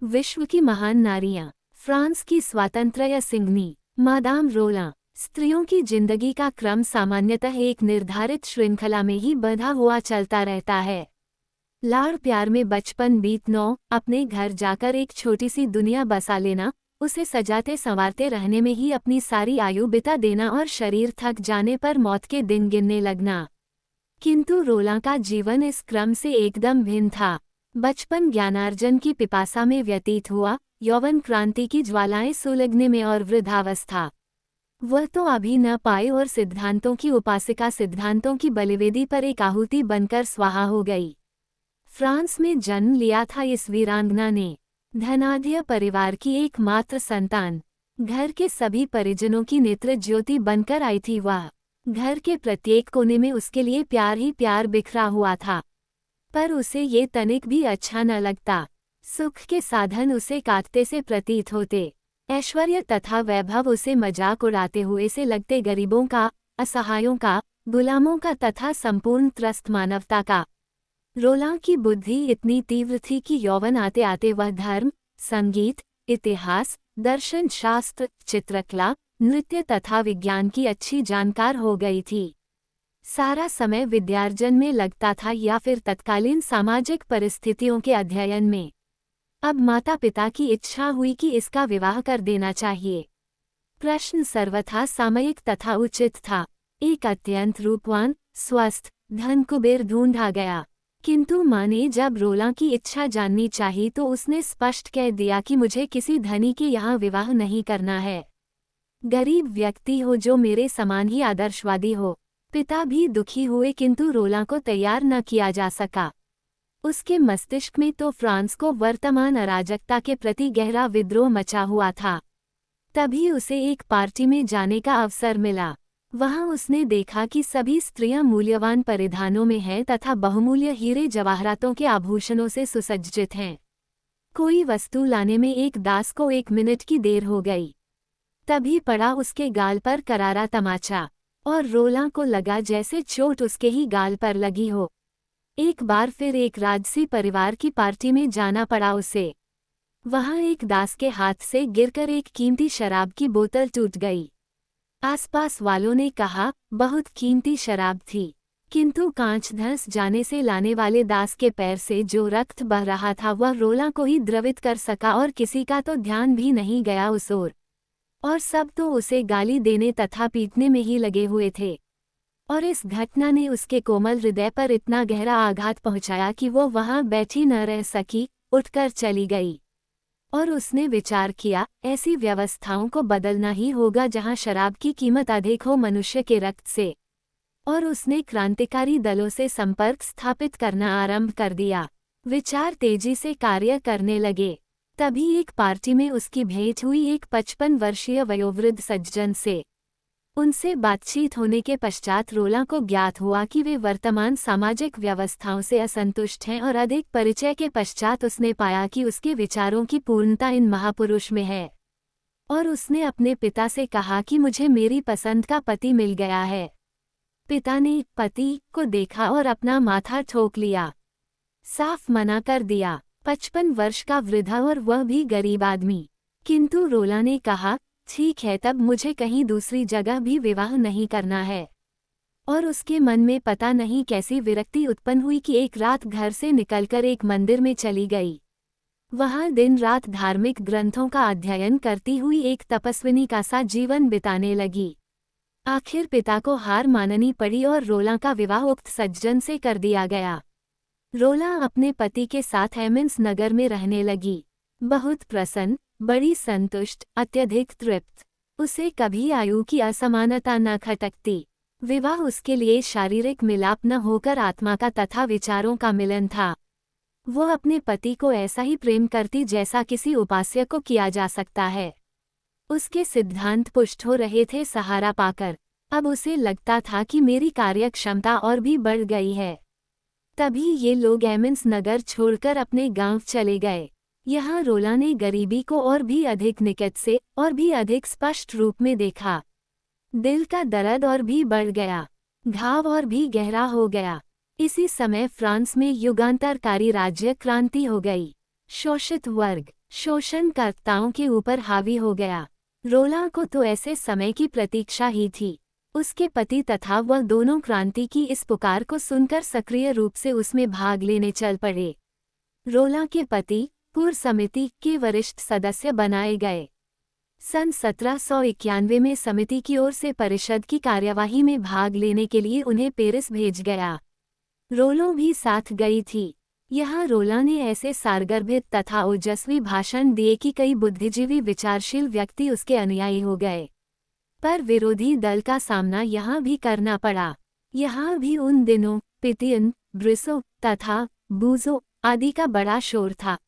विश्व की महान नारियां। फ्रांस की स्वातंत्र्य सिंघनी मादाम रोलां। स्त्रियों की जिंदगी का क्रम सामान्यतः एक निर्धारित श्रृंखला में ही बंधा हुआ चलता रहता है। लाड़ प्यार में बचपन बीतना, अपने घर जाकर एक छोटी सी दुनिया बसा लेना, उसे सजाते संवारते रहने में ही अपनी सारी आयु बिता देना और शरीर थक जाने पर मौत के दिन गिनने लगना। किंतु रोलां का जीवन इस क्रम से एकदम भिन्न था। बचपन ज्ञानार्जन की पिपासा में व्यतीत हुआ, यौवन क्रांति की ज्वालाएं सुलगने में और वृद्धावस्था वह तो अभी न पाए और सिद्धांतों की उपासिका सिद्धांतों की बलिवेदी पर एक आहुति बनकर स्वाहा हो गई। फ्रांस में जन्म लिया था इस वीरांगना ने। धनाढ्य परिवार की एकमात्र संतान, घर के सभी परिजनों की नेत्र ज्योति बनकर आई थी वह। घर के प्रत्येक कोने में उसके लिए प्यार ही प्यार बिखरा हुआ था, पर उसे ये तनिक भी अच्छा न लगता। सुख के साधन उसे काटते से प्रतीत होते, ऐश्वर्य तथा वैभव उसे मजाक उड़ाते हुए से लगते गरीबों का, असहायों का, गुलामों का तथा संपूर्ण त्रस्त मानवता का। रोलां की बुद्धि इतनी तीव्र थी कि यौवन आते आते वह धर्म, संगीत, इतिहास, दर्शन शास्त्र, चित्रकला, नृत्य तथा विज्ञान की अच्छी जानकार हो गई थी। सारा समय विद्यार्जन में लगता था या फिर तत्कालीन सामाजिक परिस्थितियों के अध्ययन में। अब माता पिता की इच्छा हुई कि इसका विवाह कर देना चाहिए। प्रश्न सर्वथा सामयिक तथा उचित था। एक अत्यंत रूपवान, स्वस्थ, धन कुबेर ढूंढा गया। किंतु माँ ने जब रोलां की इच्छा जाननी चाहिए तो उसने स्पष्ट कह दिया कि मुझे किसी धनी के यहाँ विवाह नहीं करना है। गरीब व्यक्ति हो जो मेरे समान ही आदर्शवादी हो। पिता भी दुखी हुए किंतु रोलां को तैयार न किया जा सका। उसके मस्तिष्क में तो फ्रांस को वर्तमान अराजकता के प्रति गहरा विद्रोह मचा हुआ था। तभी उसे एक पार्टी में जाने का अवसर मिला। वहां उसने देखा कि सभी स्त्रियां मूल्यवान परिधानों में हैं तथा बहुमूल्य हीरे जवाहरातों के आभूषणों से सुसज्जित हैं। कोई वस्तु लाने में एक दास को 1 मिनट की देर हो गई। तभी पड़ा उसके गाल पर करारा तमाचा, और रोलां को लगा जैसे चोट उसके ही गाल पर लगी हो। एक बार फिर एक राजसी परिवार की पार्टी में जाना पड़ा उसे। वहां एक दास के हाथ से गिरकर एक कीमती शराब की बोतल टूट गई। आसपास वालों ने कहा बहुत कीमती शराब थी, किंतु कांच धंस जाने से लाने वाले दास के पैर से जो रक्त बह रहा था वह रोलां को ही द्रवित कर सका और किसी का तो ध्यान भी नहीं गया उस ओर। और सब तो उसे गाली देने तथा पीटने में ही लगे हुए थे। और इस घटना ने उसके कोमल हृदय पर इतना गहरा आघात पहुंचाया कि वो वहां बैठी न रह सकी, उठकर चली गई। और उसने विचार किया, ऐसी व्यवस्थाओं को बदलना ही होगा जहां शराब की कीमत अधिक हो मनुष्य के रक्त से। और उसने क्रांतिकारी दलों से संपर्क स्थापित करना आरंभ कर दिया। विचार तेजी से कार्य करने लगे। तभी एक पार्टी में उसकी भेंट हुई एक 55 वर्षीय वयोवृद्ध सज्जन से। उनसे बातचीत होने के पश्चात रोलां को ज्ञात हुआ कि वे वर्तमान सामाजिक व्यवस्थाओं से असंतुष्ट हैं और अधिक परिचय के पश्चात उसने पाया कि उसके विचारों की पूर्णता इन महापुरुष में है। और उसने अपने पिता से कहा कि मुझे मेरी पसंद का पति मिल गया है। पिता ने पति को देखा और अपना माथा ठोक लिया, साफ मना कर दिया। 55 वर्ष का वृद्धा और वह भी गरीब आदमी। किंतु रोलां ने कहा ठीक है, तब मुझे कहीं दूसरी जगह भी विवाह नहीं करना है। और उसके मन में पता नहीं कैसी विरक्ति उत्पन्न हुई कि एक रात घर से निकलकर एक मंदिर में चली गई। वहां दिन रात धार्मिक ग्रंथों का अध्ययन करती हुई एक तपस्विनी का सा जीवन बिताने लगी। आखिर पिता को हार माननी पड़ी और रोलां का विवाह उक्त सज्जन से कर दिया गया। रोलां अपने पति के साथ एमिन्स नगर में रहने लगी, बहुत प्रसन्न, बड़ी संतुष्ट, अत्यधिक तृप्त। उसे कभी आयु की असमानता न खटकती। विवाह उसके लिए शारीरिक मिलाप न होकर आत्मा का तथा विचारों का मिलन था। वो अपने पति को ऐसा ही प्रेम करती जैसा किसी उपास्य को किया जा सकता है। उसके सिद्धांत पुष्ट हो रहे थे सहारा पाकर। अब उसे लगता था कि मेरी कार्य क्षमता और भी बढ़ गई है। तभी ये लोग एमिन्स नगर छोड़कर अपने गांव चले गए। यहाँ रोलां ने गरीबी को और भी अधिक निकट से और भी अधिक स्पष्ट रूप में देखा। दिल का दर्द और भी बढ़ गया, घाव और भी गहरा हो गया। इसी समय फ्रांस में युगांतरकारी राज्य क्रांति हो गई। शोषित वर्ग, शोषणकर्ताओं के ऊपर हावी हो गया। रोला को तो ऐसे समय की प्रतीक्षा ही थी। उसके पति तथा वह दोनों क्रांति की इस पुकार को सुनकर सक्रिय रूप से उसमें भाग लेने चल पड़े। रोला के पति पूर्व समिति के वरिष्ठ सदस्य बनाए गए। सन 1791 में समिति की ओर से परिषद की कार्यवाही में भाग लेने के लिए उन्हें पेरिस भेज गया। रोलो भी साथ गई थी। यहाँ रोला ने ऐसे सारगर्भित तथा ओजस्वी भाषण दिए कि कई बुद्धिजीवी विचारशील व्यक्ति उसके अनुयायी हो गए। पर विरोधी दल का सामना यहाँ भी करना पड़ा। यहाँ भी उन दिनों पितियन, ब्रिसो तथा बूजो आदि का बड़ा शोर था।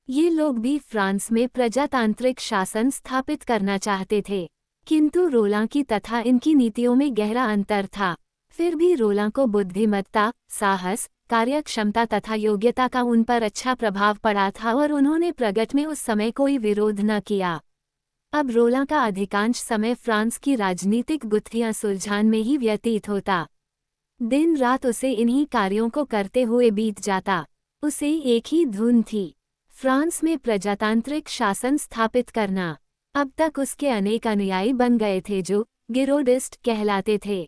ये लोग भी फ्रांस में प्रजातांत्रिक शासन स्थापित करना चाहते थे, किंतु रोला की तथा इनकी नीतियों में गहरा अंतर था। फिर भी रोला को बुद्धिमत्ता, साहस, कार्यक्षमता तथा योग्यता का उन पर अच्छा प्रभाव पड़ा था और उन्होंने प्रगट में उस समय कोई विरोध न किया। अब रोला का अधिकांश समय फ्रांस की राजनीतिक गुत्थियां सुलझान में ही व्यतीत होता। दिन रात उसे इन्हीं कार्यों को करते हुए बीत जाता। उसे एक ही धुन थी, फ्रांस में प्रजातांत्रिक शासन स्थापित करना। अब तक उसके अनेक अनुयायी बन गए थे जो गिरोडिस्ट कहलाते थे।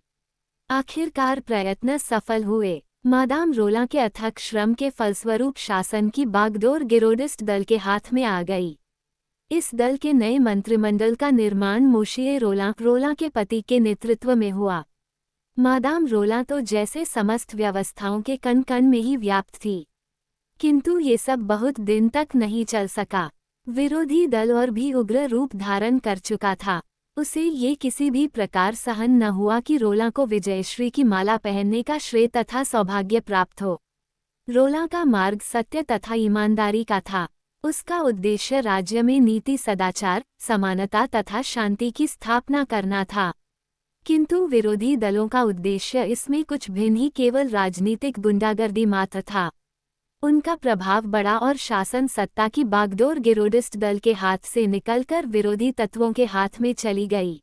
आखिरकार प्रयत्न सफल हुए। मादाम रोला के अथक श्रम के फलस्वरूप शासन की बागडोर गिरोडिस्ट दल के हाथ में आ गई। इस दल के नए मंत्रिमंडल का निर्माण मोशिए रोला के पति के नेतृत्व में हुआ। मादाम रोला तो जैसे समस्त व्यवस्थाओं के कण कण में ही व्याप्त थी, किंतु ये सब बहुत दिन तक नहीं चल सका। विरोधी दल और भी उग्र रूप धारण कर चुका था। उसे ये किसी भी प्रकार सहन न हुआ कि रोला को विजयश्री की माला पहनने का श्रेय तथा सौभाग्य प्राप्त हो। रोला का मार्ग सत्य तथा ईमानदारी का था। उसका उद्देश्य राज्य में नीति, सदाचार, समानता तथा शांति की स्थापना करना था, किंतु विरोधी दलों का उद्देश्य इसमें कुछ भिन्न ही केवल राजनीतिक गुंडागर्दी मात्र था। उनका प्रभाव बढ़ा और शासन सत्ता की बागडोर गिरोडिस्ट दल के हाथ से निकलकर विरोधी तत्वों के हाथ में चली गई।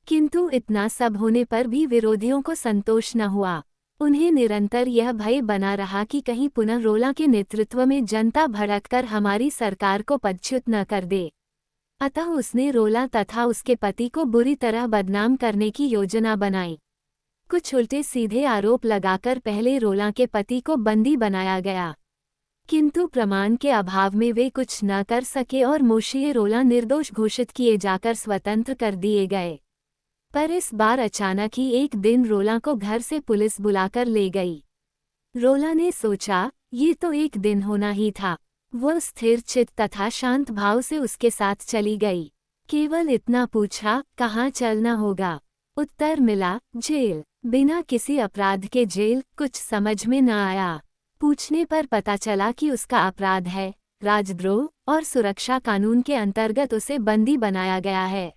किंतु इतना सब होने पर भी विरोधियों को संतोष न हुआ। उन्हें निरंतर यह भय बना रहा कि कहीं पुनः रोला के नेतृत्व में जनता भड़ककर हमारी सरकार को पदच्युत न कर दे। अतः उसने रोला तथा उसके पति को बुरी तरह बदनाम करने की योजना बनाई। कुछ उल्टे सीधे आरोप लगाकर पहले रोला के पति को बंदी बनाया गया, किंतु प्रमाण के अभाव में वे कुछ न कर सके और मोशिए रोला निर्दोष घोषित किए जाकर स्वतंत्र कर दिए गए। पर इस बार अचानक ही एक दिन रोला को घर से पुलिस बुलाकर ले गई। रोला ने सोचा ये तो एक दिन होना ही था। वह स्थिर चित्त तथा शांत भाव से उसके साथ चली गई। केवल इतना पूछा, कहाँ चलना होगा? उत्तर मिला, जेल। बिना किसी अपराध के जेल, कुछ समझ में न आया। पूछने पर पता चला कि उसका अपराध है राजद्रोह और सुरक्षा कानून के अंतर्गत उसे बंदी बनाया गया है।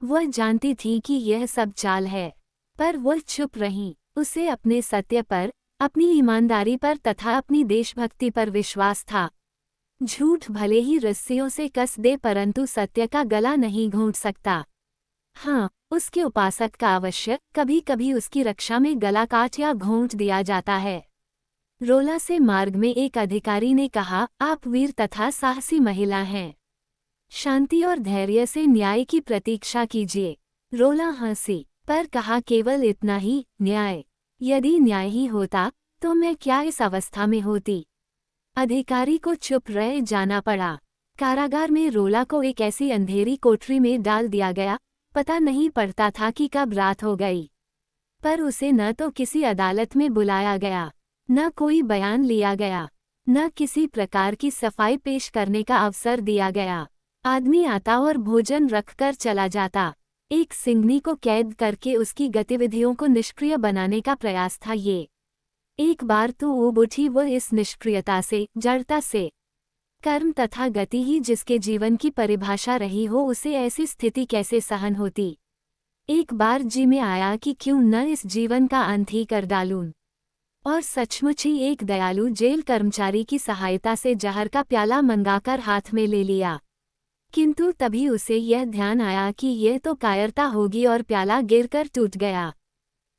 वह जानती थी कि यह सब चाल है, पर वह चुप रही। उसे अपने सत्य पर, अपनी ईमानदारी पर तथा अपनी देशभक्ति पर विश्वास था। झूठ भले ही रस्सियों से कस दे परंतु सत्य का गला नहीं घोंट सकता। हाँ, उसके उपासक का अवश्य कभी कभी उसकी रक्षा में गला काट या घोंट दिया जाता है। रोला से मार्ग में एक अधिकारी ने कहा, आप वीर तथा साहसी महिला हैं। शांति और धैर्य से न्याय की प्रतीक्षा कीजिए। रोला हंसी, पर कहा, केवल इतना ही, न्याय? यदि न्याय ही होता तो मैं क्या इस अवस्था में होती? अधिकारी को चुप रह जाना पड़ा। कारागार में रोला को एक ऐसी अंधेरी कोठरी में डाल दिया गया, पता नहीं पड़ता था कि कब रात हो गई। पर उसे न तो किसी अदालत में बुलाया गया, न कोई बयान लिया गया, न किसी प्रकार की सफाई पेश करने का अवसर दिया गया। आदमी आता और भोजन रखकर चला जाता। एक सिंघनी को कैद करके उसकी गतिविधियों को निष्क्रिय बनाने का प्रयास था ये। एक बार तो ऊब उठी वह इस निष्क्रियता से, जड़ता से। कर्म तथा गति ही जिसके जीवन की परिभाषा रही हो, उसे ऐसी स्थिति कैसे सहन होती? एक बार जी में आया कि क्यों न इस जीवन का अंत ही कर डालूं, और सचमुच ही एक दयालु जेल कर्मचारी की सहायता से जहर का प्याला मंगाकर हाथ में ले लिया। किंतु तभी उसे यह ध्यान आया कि यह तो कायरता होगी और प्याला गिरकर टूट गया।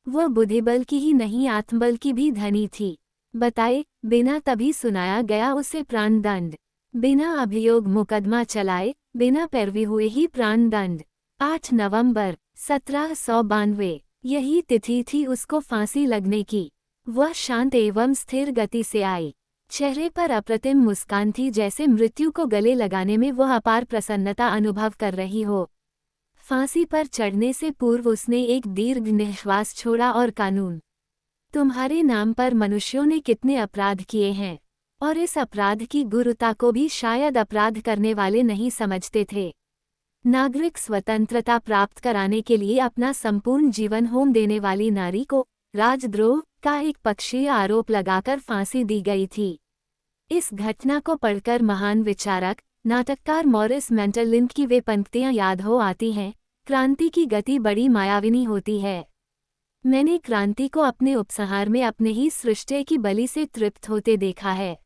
वह बुद्धिबल की ही नहीं आत्मबल की भी धनी थी। बताए बिना तभी सुनाया गया उसे प्राणदंड। बिना अभियोग मुकदमा चलाए, बिना पैरवी हुए ही प्राणदंड। 8 नवंबर 1792, यही तिथि थी उसको फांसी लगने की। वह शांत एवं स्थिर गति से आई। चेहरे पर अप्रतिम मुस्कान थी, जैसे मृत्यु को गले लगाने में वह अपार प्रसन्नता अनुभव कर रही हो। फांसी पर चढ़ने से पूर्व उसने एक दीर्घ निश्वास छोड़ा और कानून, तुम्हारे नाम पर मनुष्यों ने कितने अपराध किए हैं, और इस अपराध की गुरुता को भी शायद अपराध करने वाले नहीं समझते थे। नागरिक स्वतंत्रता प्राप्त कराने के लिए अपना संपूर्ण जीवन होम देने वाली नारी को राजद्रोह का एक पक्षीय आरोप लगाकर फांसी दी गई थी। इस घटना को पढ़कर महान विचारक, नाटककार मॉरिस मेंटरलिंक की वे पंक्तियां याद हो आती हैं, क्रांति की गति बड़ी मायाविनी होती है। मैंने क्रांति को अपने उपसंहार में अपने ही सृष्टि की बलि से तृप्त होते देखा है।